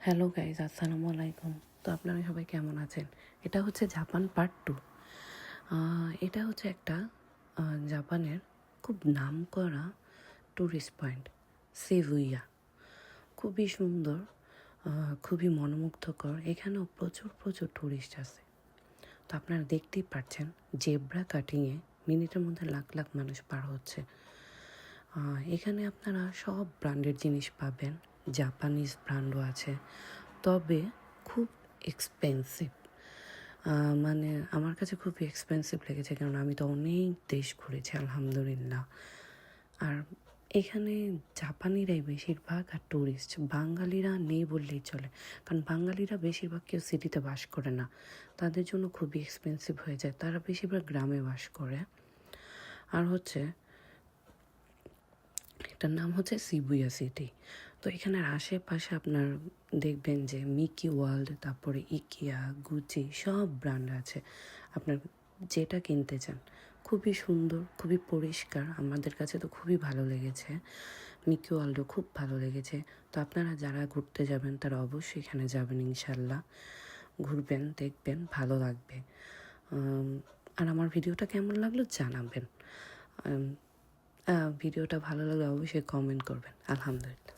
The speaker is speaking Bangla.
হ্যালো গাইজ, আসসালামু আলাইকুম। তো আপনারা সবাই কেমন আছেন? এটা হচ্ছে জাপান পার্ট 2। এটা হচ্ছে একটা জাপানের খুব নামকরা ট্যুরিস্ট পয়েন্ট, শিবুইয়া। খুবই সুন্দর, খুবই মনোমুগ্ধকর। এখানেও প্রচুর প্রচুর ট্যুরিস্ট আছে। তো আপনারা দেখতেই পাচ্ছেন, জেব্রা কাটিংয়ে মিনিটের মধ্যে লাখ লাখ মানুষ পার হচ্ছে। এখানে আপনারা সব ব্র্যান্ডের জিনিস পাবেন, জাপানিজ ব্র্যান্ডও আছে, তবে খুব এক্সপেন্সিভ। মানে আমার কাছে খুবই এক্সপেন্সিভ লেগেছে, কারণ আমি তো অনেক দেশ ঘুরেছি আলহামদুলিল্লাহ। আর এখানে জাপানিরাই বেশিরভাগ, আর ট্যুরিস্ট বাঙালিরা নেই বললেই চলে, কারণ বাঙালিরা বেশিরভাগ কেউ সিটিতে বাস করে না, তাদের জন্য খুবই এক্সপেন্সিভ হয়ে যায়, তারা বেশিরভাগ গ্রামে বাস করে। আর হচ্ছে এটার নাম হচ্ছে শিবুয়া সিটি। তো এখানের আশেপাশে আপনার দেখবেন যে মিকি ওয়ার্ল্ড, তারপরে ইকিয়া, গুচি সব ব্র্যান্ড আছে। আপনার যেটা কিনতে চান, খুবই সুন্দর, খুবই পরিষ্কার। আমাদের কাছে তো খুবই ভালো লেগেছে। মিকি ওয়ার্ল্ডও খুব ভালো লেগেছে। তো আপনারা যারা ঘুরতে যাবেন তারা অবশ্যই এখানে যাবেন, ইনশাল্লাহ ঘুরবেন, দেখবেন, ভালো লাগবে। আর আমার ভিডিওটা কেমন লাগলো জানাবেন। ভিডিওটা ভালো লাগলে অবশ্যই কমেন্ট করবেন। আলহামদুলিল্লাহ।